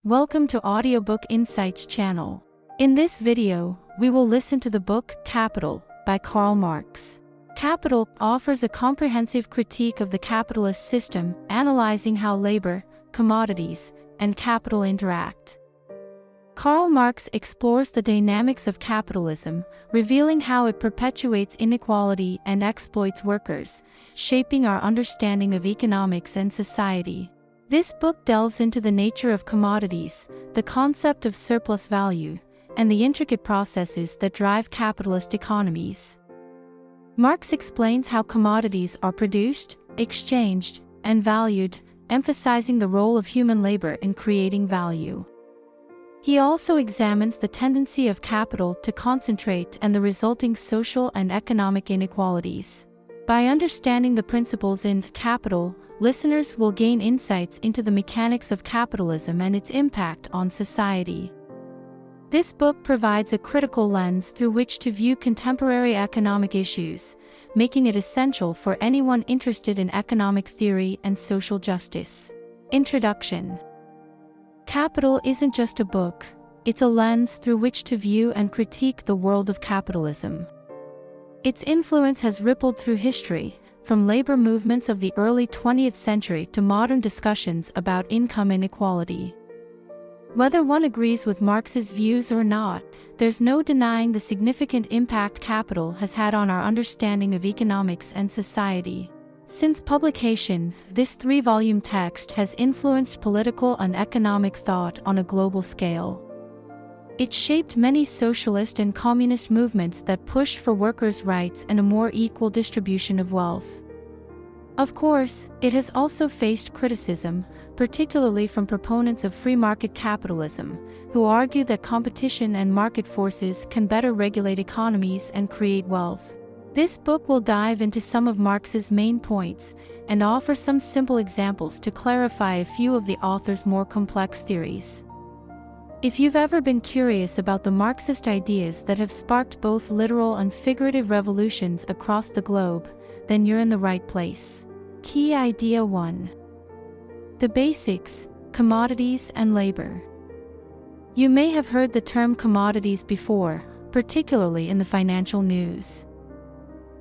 Welcome to Audiobook Insights channel. In this video, we will listen to the book Capital by Karl Marx. Capital offers a comprehensive critique of the capitalist system, analyzing how labor, commodities, and capital interact. Karl Marx explores the dynamics of capitalism, revealing how it perpetuates inequality and exploits workers, shaping our understanding of economics and society. This book delves into the nature of commodities, the concept of surplus value, and the intricate processes that drive capitalist economies. Marx explains how commodities are produced, exchanged, and valued, emphasizing the role of human labor in creating value. He also examines the tendency of capital to concentrate and the resulting social and economic inequalities. By understanding the principles in Capital, listeners will gain insights into the mechanics of capitalism and its impact on society. This book provides a critical lens through which to view contemporary economic issues, making it essential for anyone interested in economic theory and social justice. Introduction. Capital isn't just a book, it's a lens through which to view and critique the world of capitalism. Its influence has rippled through history, from labor movements of the early 20th century to modern discussions about income inequality. Whether one agrees with Marx's views or not, there's no denying the significant impact capital has had on our understanding of economics and society. Since publication, this 3-volume text has influenced political and economic thought on a global scale. It shaped many socialist and communist movements that pushed for workers' rights and a more equal distribution of wealth. Of course, it has also faced criticism, particularly from proponents of free market capitalism, who argue that competition and market forces can better regulate economies and create wealth. This book will dive into some of Marx's main points and offer some simple examples to clarify a few of the author's more complex theories. If you've ever been curious about the Marxist ideas that have sparked both literal and figurative revolutions across the globe, then you're in the right place. Key Idea 1. The basics, commodities and labor. You may have heard the term commodities before, particularly in the financial news.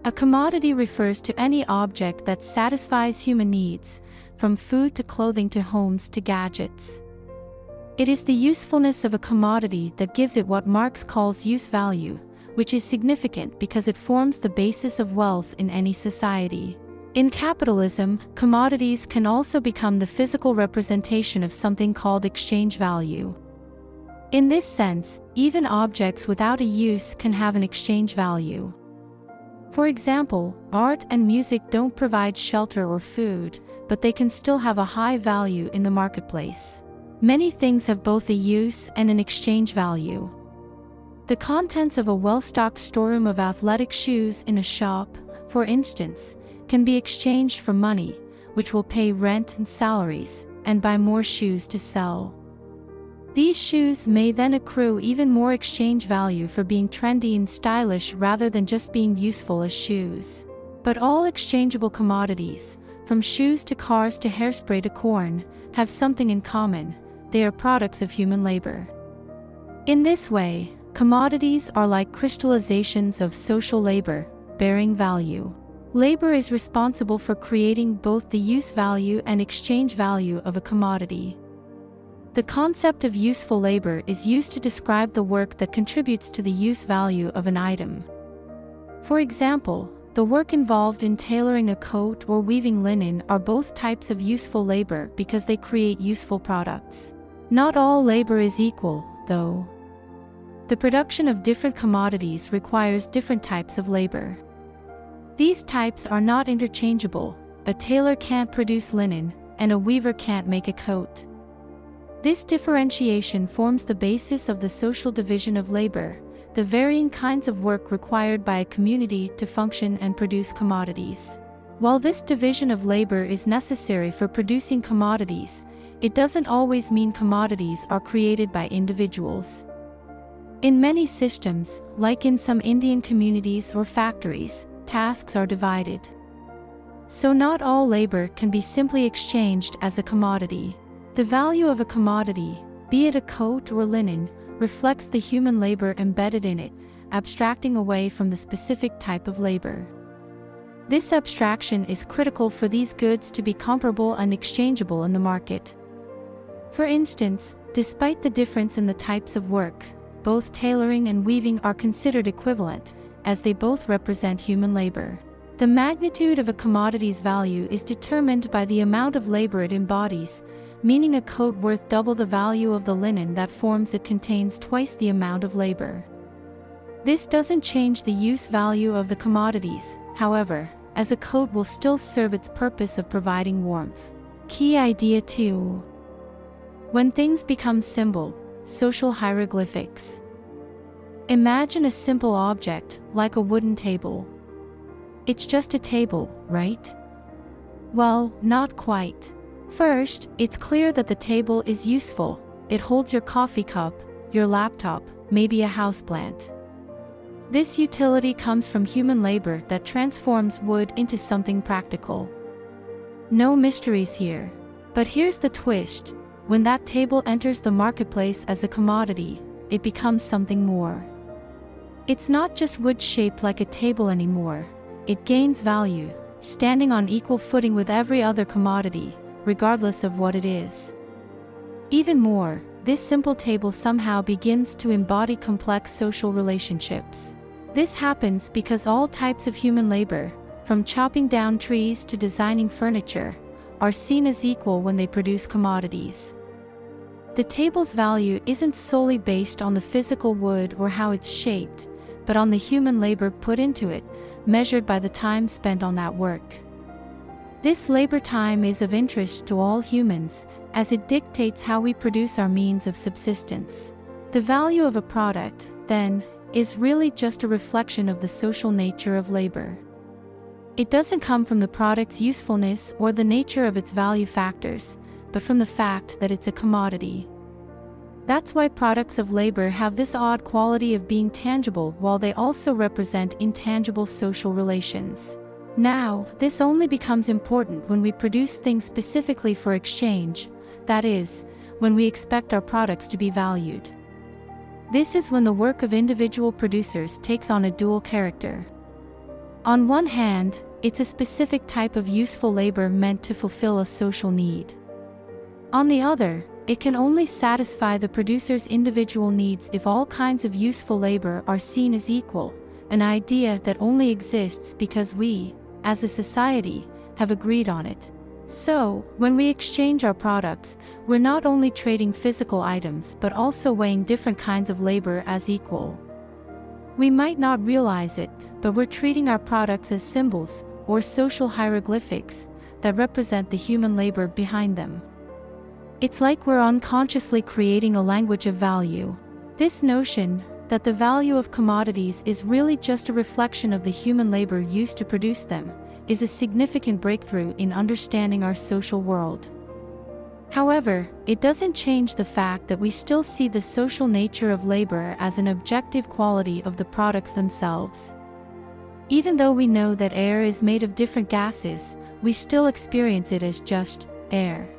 A commodity refers to any object that satisfies human needs, from food to clothing to homes to gadgets. It is the usefulness of a commodity that gives it what Marx calls use value, which is significant because it forms the basis of wealth in any society. In capitalism, commodities can also become the physical representation of something called exchange value. In this sense, even objects without a use can have an exchange value. For example, art and music don't provide shelter or food, but they can still have a high value in the marketplace. Many things have both a use and an exchange value. The contents of a well-stocked storeroom of athletic shoes in a shop, for instance, can be exchanged for money, which will pay rent and salaries, and buy more shoes to sell. These shoes may then accrue even more exchange value for being trendy and stylish rather than just being useful as shoes. But all exchangeable commodities, from shoes to cars to hairspray to corn, have something in common: they are products of human labor. In this way, commodities are like crystallizations of social labor, bearing value. Labor is responsible for creating both the use value and exchange value of a commodity. The concept of useful labor is used to describe the work that contributes to the use value of an item. For example, the work involved in tailoring a coat or weaving linen are both types of useful labor because they create useful products. Not all labor is equal, though. The production of different commodities requires different types of labor. These types are not interchangeable. A tailor can't produce linen, and a weaver can't make a coat. This differentiation forms the basis of the social division of labor, the varying kinds of work required by a community to function and produce commodities. While this division of labor is necessary for producing commodities, it doesn't always mean commodities are created by individuals. In many systems, like in some Indian communities or factories, tasks are divided. So not all labor can be simply exchanged as a commodity. The value of a commodity, be it a coat or linen, reflects the human labor embedded in it, abstracting away from the specific type of labor. This abstraction is critical for these goods to be comparable and exchangeable in the market. For instance, despite the difference in the types of work, both tailoring and weaving are considered equivalent, as they both represent human labor. The magnitude of a commodity's value is determined by the amount of labor it embodies, meaning a coat worth double the value of the linen that forms it contains twice the amount of labor. This doesn't change the use value of the commodities, however, as a coat will still serve its purpose of providing warmth. Key idea 2. When things become symbol, social hieroglyphics. Imagine a simple object, like a wooden table. It's just a table, right? Well, not quite. First, it's clear that the table is useful. It holds your coffee cup, your laptop, maybe a houseplant. This utility comes from human labor that transforms wood into something practical. No mysteries here. But here's the twist. When that table enters the marketplace as a commodity, it becomes something more. It's not just wood shaped like a table anymore. It gains value, standing on equal footing with every other commodity, regardless of what it is. Even more, this simple table somehow begins to embody complex social relationships. This happens because all types of human labor, from chopping down trees to designing furniture, are seen as equal when they produce commodities. The table's value isn't solely based on the physical wood or how it's shaped, but on the human labor put into it, measured by the time spent on that work. This labor time is of interest to all humans, as it dictates how we produce our means of subsistence. The value of a product, then, is really just a reflection of the social nature of labor. It doesn't come from the product's usefulness or the nature of its value factors, but from the fact that it's a commodity. That's why products of labor have this odd quality of being tangible while they also represent intangible social relations. Now, this only becomes important when we produce things specifically for exchange, that is, when we expect our products to be valued. This is when the work of individual producers takes on a dual character. On one hand, it's a specific type of useful labor meant to fulfill a social need. On the other, it can only satisfy the producer's individual needs if all kinds of useful labor are seen as equal, an idea that only exists because we, as a society, have agreed on it. So, when we exchange our products, we're not only trading physical items but also weighing different kinds of labor as equal. We might not realize it, but we're treating our products as symbols, or social hieroglyphics, that represent the human labor behind them. It's like we're unconsciously creating a language of value. This notion, that the value of commodities is really just a reflection of the human labor used to produce them, is a significant breakthrough in understanding our social world. However, it doesn't change the fact that we still see the social nature of labor as an objective quality of the products themselves. Even though we know that air is made of different gases, we still experience it as just air.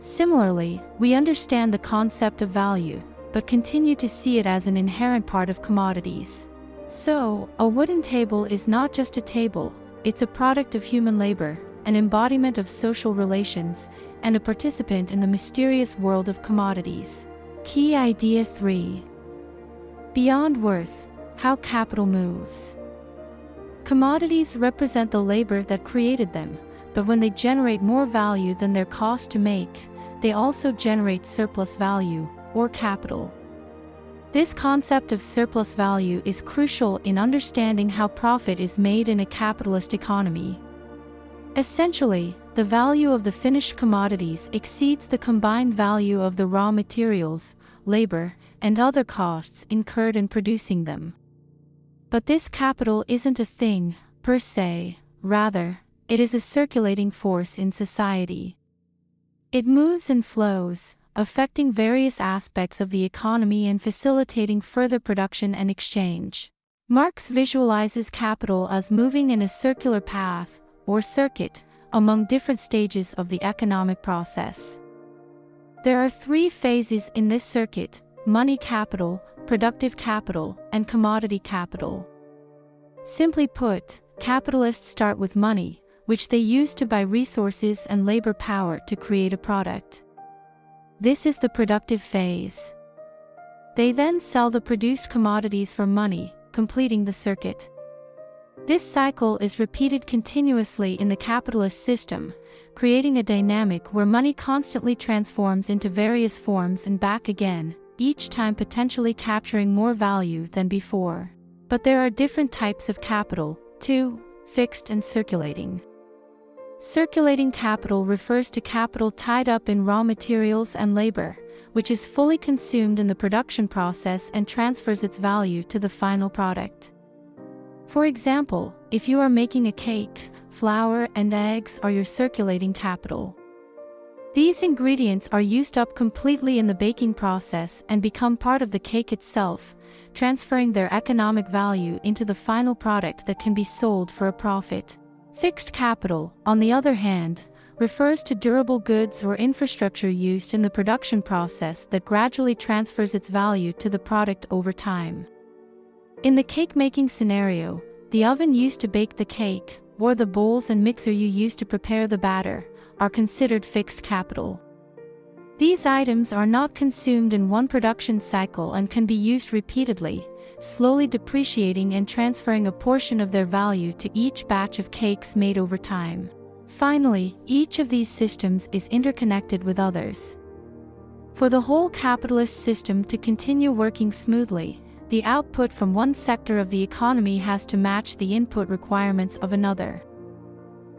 Similarly, we understand the concept of value, but continue to see it as an inherent part of commodities. So, a wooden table is not just a table, it's a product of human labor, an embodiment of social relations, and a participant in the mysterious world of commodities. Key idea 3. Beyond worth, how capital moves. Commodities represent the labor that created them, but when they generate more value than their cost to make, they also generate surplus value, or capital. This concept of surplus value is crucial in understanding how profit is made in a capitalist economy. Essentially, the value of the finished commodities exceeds the combined value of the raw materials, labor, and other costs incurred in producing them. But this capital isn't a thing, per se, rather, it is a circulating force in society. It moves and flows, affecting various aspects of the economy and facilitating further production and exchange. Marx visualizes capital as moving in a circular path, or circuit, among different stages of the economic process. There are three phases in this circuit: money capital, productive capital, and commodity capital. Simply put, capitalists start with money, which they use to buy resources and labor power to create a product. This is the productive phase. They then sell the produced commodities for money, completing the circuit. This cycle is repeated continuously in the capitalist system, creating a dynamic where money constantly transforms into various forms and back again, each time potentially capturing more value than before. But there are different types of capital, too: fixed and circulating. Circulating capital refers to capital tied up in raw materials and labor, which is fully consumed in the production process and transfers its value to the final product. For example, if you are making a cake, flour and eggs are your circulating capital. These ingredients are used up completely in the baking process and become part of the cake itself, transferring their economic value into the final product that can be sold for a profit. Fixed capital, on the other hand, refers to durable goods or infrastructure used in the production process that gradually transfers its value to the product over time. In the cake-making scenario, the oven used to bake the cake, or the bowls and mixer you used to prepare the batter, are considered fixed capital. These items are not consumed in one production cycle and can be used repeatedly, slowly depreciating and transferring a portion of their value to each batch of cakes made over time. Finally, each of these systems is interconnected with others. For the whole capitalist system to continue working smoothly, the output from one sector of the economy has to match the input requirements of another.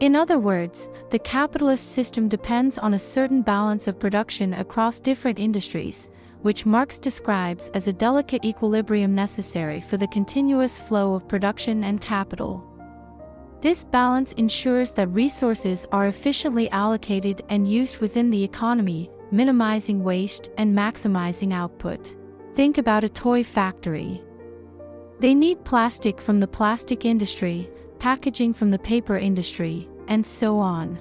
In other words, the capitalist system depends on a certain balance of production across different industries, which Marx describes as a delicate equilibrium necessary for the continuous flow of production and capital. This balance ensures that resources are efficiently allocated and used within the economy, minimizing waste and maximizing output. Think about a toy factory. They need plastic from the plastic industry, packaging from the paper industry, and so on.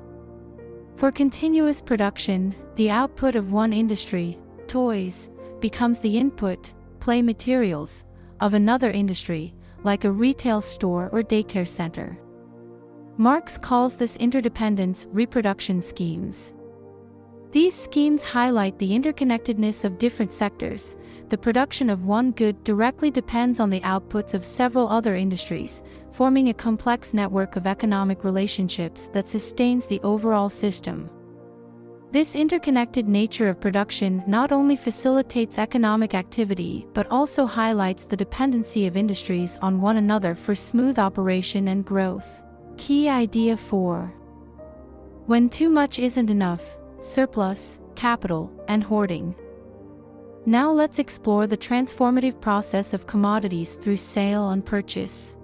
For continuous production, the output of one industry, toys, becomes the input, play materials, of another industry, like a retail store or daycare center. Marx calls this interdependence reproduction schemes. These schemes highlight the interconnectedness of different sectors. The production of one good directly depends on the outputs of several other industries, forming a complex network of economic relationships that sustains the overall system. This interconnected nature of production not only facilitates economic activity but also highlights the dependency of industries on one another for smooth operation and growth. Key idea 4. When too much isn't enough: surplus, capital, and hoarding. Now let's explore the transformative process of commodities through sale and purchase.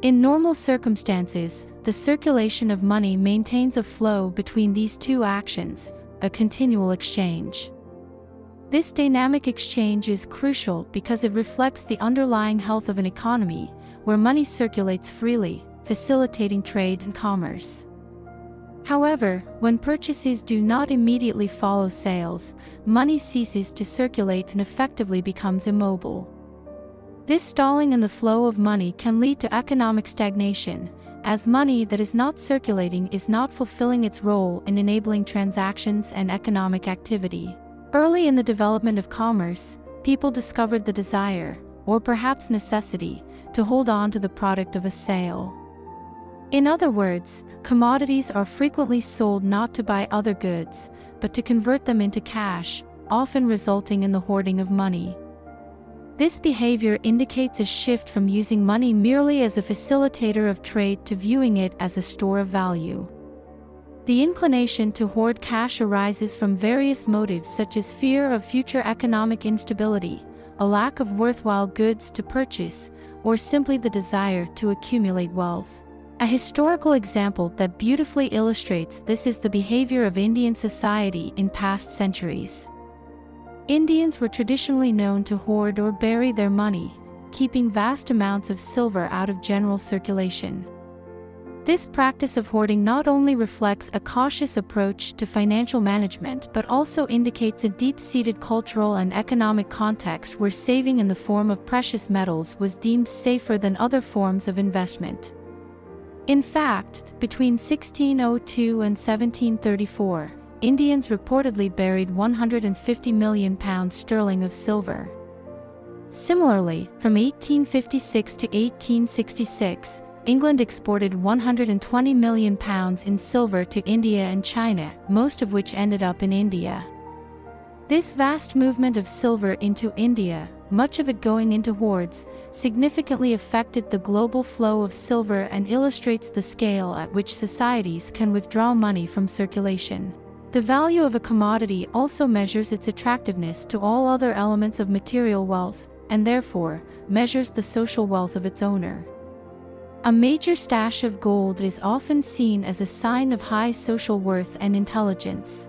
In normal circumstances, the circulation of money maintains a flow between these two actions, a continual exchange. This dynamic exchange is crucial because it reflects the underlying health of an economy, where money circulates freely, facilitating trade and commerce. However, when purchases do not immediately follow sales, money ceases to circulate and effectively becomes immobile. This stalling in the flow of money can lead to economic stagnation, as money that is not circulating is not fulfilling its role in enabling transactions and economic activity. Early in the development of commerce, people discovered the desire, or perhaps necessity, to hold on to the product of a sale. In other words, commodities are frequently sold not to buy other goods, but to convert them into cash, often resulting in the hoarding of money. This behavior indicates a shift from using money merely as a facilitator of trade to viewing it as a store of value. The inclination to hoard cash arises from various motives such as fear of future economic instability, a lack of worthwhile goods to purchase, or simply the desire to accumulate wealth. A historical example that beautifully illustrates this is the behavior of Indian society in past centuries. Indians were traditionally known to hoard or bury their money, keeping vast amounts of silver out of general circulation. This practice of hoarding not only reflects a cautious approach to financial management but also indicates a deep-seated cultural and economic context where saving in the form of precious metals was deemed safer than other forms of investment. In fact, between 1602 and 1734, Indians reportedly buried £150 million of silver. Similarly, from 1856 to 1866, England exported £120 million in silver to India and China, most of which ended up in India. This vast movement of silver into India, much of it going into hoards, significantly affected the global flow of silver and illustrates the scale at which societies can withdraw money from circulation. The value of a commodity also measures its attractiveness to all other elements of material wealth, and therefore, measures the social wealth of its owner. A major stash of gold is often seen as a sign of high social worth and intelligence.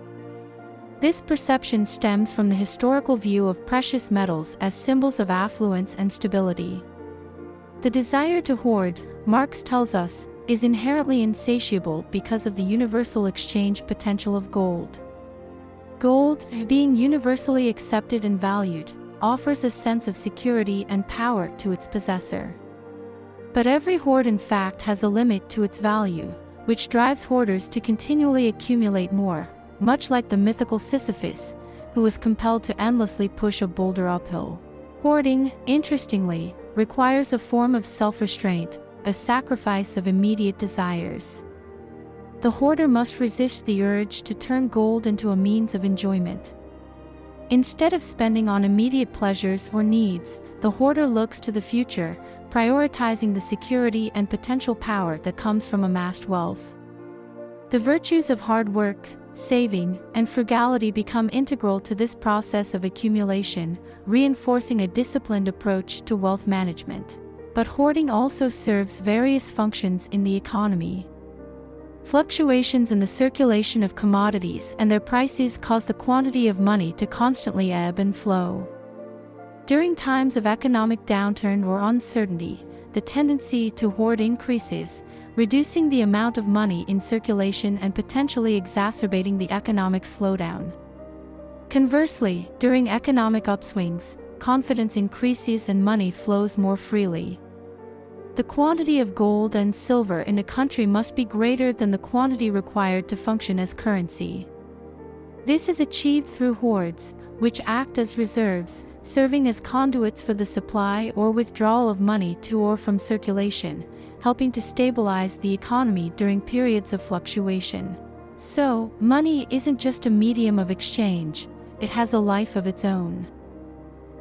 This perception stems from the historical view of precious metals as symbols of affluence and stability. The desire to hoard, Marx tells us, is inherently insatiable because of the universal exchange potential of gold. Gold, being universally accepted and valued, offers a sense of security and power to its possessor. But every hoard in fact has a limit to its value, which drives hoarders to continually accumulate more, much like the mythical Sisyphus, who was compelled to endlessly push a boulder uphill. Hoarding, interestingly, requires a form of self-restraint, a sacrifice of immediate desires. The hoarder must resist the urge to turn gold into a means of enjoyment. Instead of spending on immediate pleasures or needs, the hoarder looks to the future, prioritizing the security and potential power that comes from amassed wealth. The virtues of hard work, saving, and frugality become integral to this process of accumulation, reinforcing a disciplined approach to wealth management. But hoarding also serves various functions in the economy. Fluctuations in the circulation of commodities and their prices cause the quantity of money to constantly ebb and flow. During times of economic downturn or uncertainty, the tendency to hoard increases, reducing the amount of money in circulation and potentially exacerbating the economic slowdown. Conversely, during economic upswings, confidence increases and money flows more freely. The quantity of gold and silver in a country must be greater than the quantity required to function as currency. This is achieved through hoards, which act as reserves, serving as conduits for the supply or withdrawal of money to or from circulation, helping to stabilize the economy during periods of fluctuation. So, money isn't just a medium of exchange, it has a life of its own.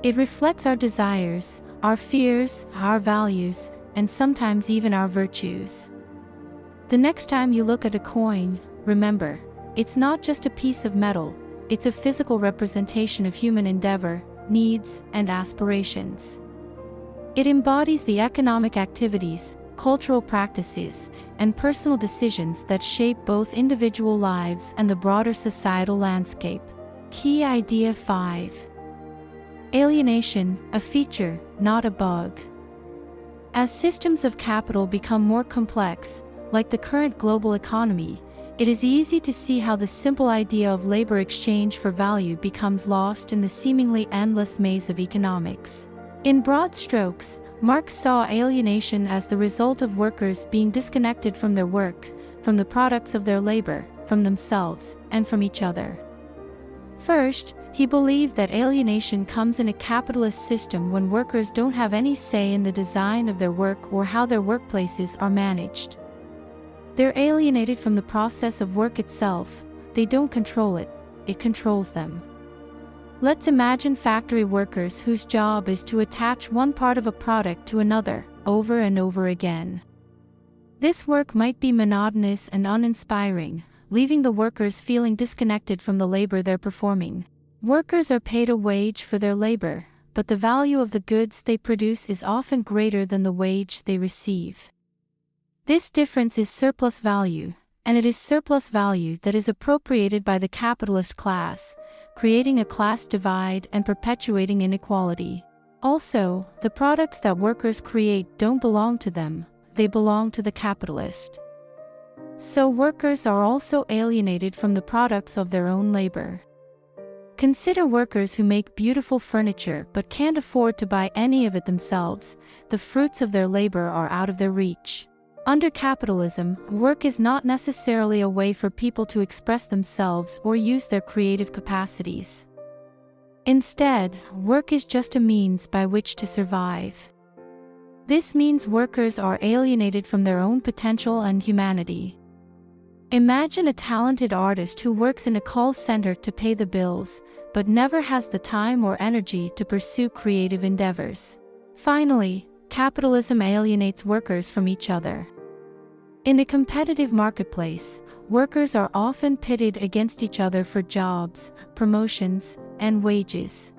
It reflects our desires, our fears, our values, and sometimes even our virtues. The next time you look at a coin, remember, it's not just a piece of metal, it's a physical representation of human endeavor, needs, and aspirations. It embodies the economic activities, cultural practices, and personal decisions that shape both individual lives and the broader societal landscape. Key Idea 5. Alienation, a feature, not a bug. As systems of capital become more complex, like the current global economy, it is easy to see how the simple idea of labor exchange for value becomes lost in the seemingly endless maze of economics. In broad strokes, Marx saw alienation as the result of workers being disconnected from their work, from the products of their labor, from themselves, and from each other. First, he believed that alienation comes in a capitalist system when workers don't have any say in the design of their work or how their workplaces are managed. They're alienated from the process of work itself, they don't control it, it controls them. Let's imagine factory workers whose job is to attach one part of a product to another, over and over again. This work might be monotonous and uninspiring, leaving the workers feeling disconnected from the labor they're performing. Workers are paid a wage for their labor, but the value of the goods they produce is often greater than the wage they receive. This difference is surplus value, and it is surplus value that is appropriated by the capitalist class, creating a class divide and perpetuating inequality. Also, the products that workers create don't belong to them, they belong to the capitalist. So workers are also alienated from the products of their own labor. Consider workers who make beautiful furniture but can't afford to buy any of it themselves. The fruits of their labor are out of their reach. Under capitalism, work is not necessarily a way for people to express themselves or use their creative capacities. Instead, work is just a means by which to survive. This means workers are alienated from their own potential and humanity. Imagine a talented artist who works in a call center to pay the bills, but never has the time or energy to pursue creative endeavors. Finally, capitalism alienates workers from each other. In a competitive marketplace, workers are often pitted against each other for jobs, promotions, and wages.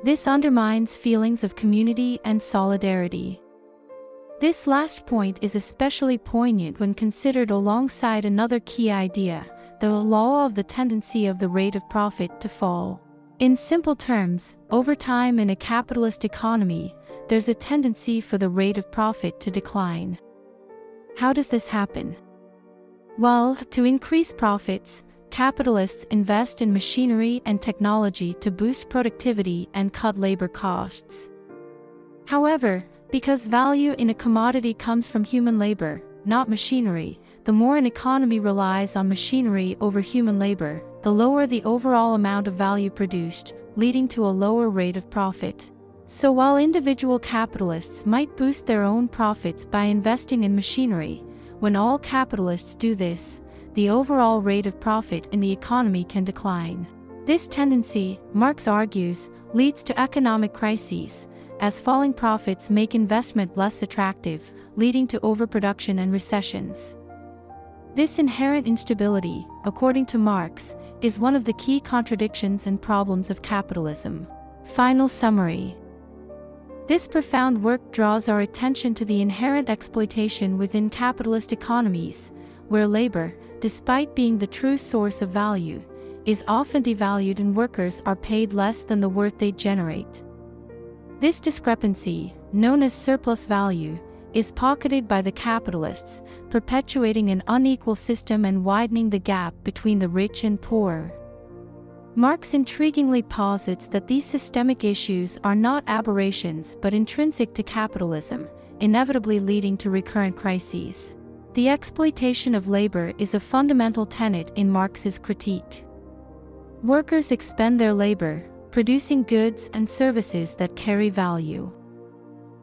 This undermines feelings of community and solidarity. This last point is especially poignant when considered alongside another key idea, the law of the tendency of the rate of profit to fall. In simple terms, over time in a capitalist economy, there's a tendency for the rate of profit to decline. How does this happen? Well, to increase profits, capitalists invest in machinery and technology to boost productivity and cut labor costs. However, because value in a commodity comes from human labor, not machinery, the more an economy relies on machinery over human labor, the lower the overall amount of value produced, leading to a lower rate of profit. So while individual capitalists might boost their own profits by investing in machinery, when all capitalists do this, the overall rate of profit in the economy can decline. This tendency, Marx argues, leads to economic crises, as falling profits make investment less attractive, leading to overproduction and recessions. This inherent instability, according to Marx, is one of the key contradictions and problems of capitalism. Final summary. This profound work draws our attention to the inherent exploitation within capitalist economies, where labor, despite being the true source of value, is often devalued and workers are paid less than the worth they generate. This discrepancy, known as surplus value, is pocketed by the capitalists, perpetuating an unequal system and widening the gap between the rich and poor. Marx intriguingly posits that these systemic issues are not aberrations but intrinsic to capitalism, inevitably leading to recurrent crises. The exploitation of labor is a fundamental tenet in Marx's critique. Workers expend their labor, producing goods and services that carry value.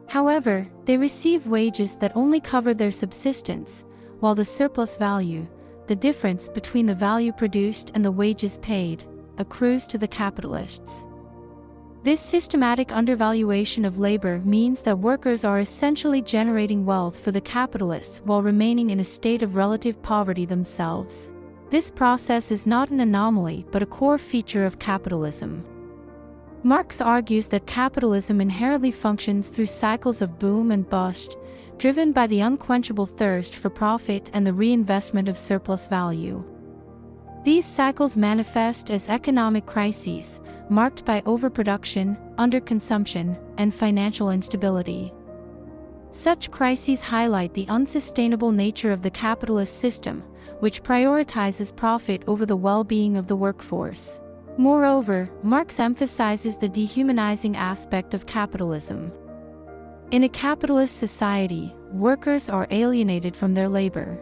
However, they receive wages that only cover their subsistence, while the surplus value, the difference between the value produced and the wages paid, accrues to the capitalists. This systematic undervaluation of labor means that workers are essentially generating wealth for the capitalists while remaining in a state of relative poverty themselves. This process is not an anomaly but a core feature of capitalism. Marx argues that capitalism inherently functions through cycles of boom and bust, driven by the unquenchable thirst for profit and the reinvestment of surplus value. These cycles manifest as economic crises, marked by overproduction, underconsumption, and financial instability. Such crises highlight the unsustainable nature of the capitalist system, which prioritizes profit over the well-being of the workforce. Moreover, Marx emphasizes the dehumanizing aspect of capitalism. In a capitalist society, workers are alienated from their labor.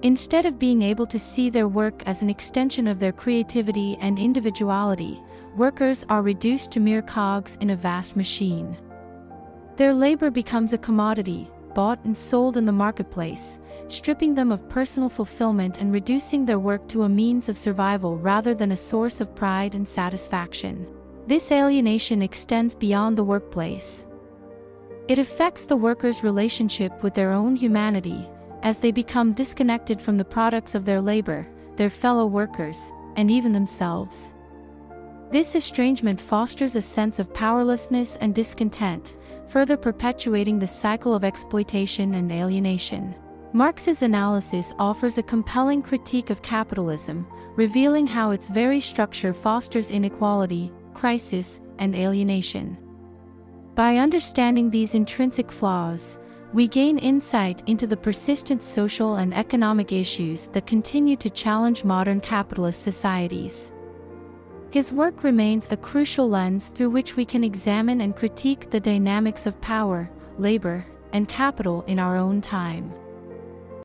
Instead of being able to see their work as an extension of their creativity and individuality, workers are reduced to mere cogs in a vast machine. Their labor becomes a commodity, bought and sold in the marketplace, stripping them of personal fulfillment and reducing their work to a means of survival rather than a source of pride and satisfaction. This alienation extends beyond the workplace. It affects the workers' relationship with their own humanity, as they become disconnected from the products of their labor, their fellow workers, and even themselves. This estrangement fosters a sense of powerlessness and discontent, further perpetuating the cycle of exploitation and alienation. Marx's analysis offers a compelling critique of capitalism, revealing how its very structure fosters inequality, crisis, and alienation. By understanding these intrinsic flaws, we gain insight into the persistent social and economic issues that continue to challenge modern capitalist societies. His work remains a crucial lens through which we can examine and critique the dynamics of power, labor, and capital in our own time.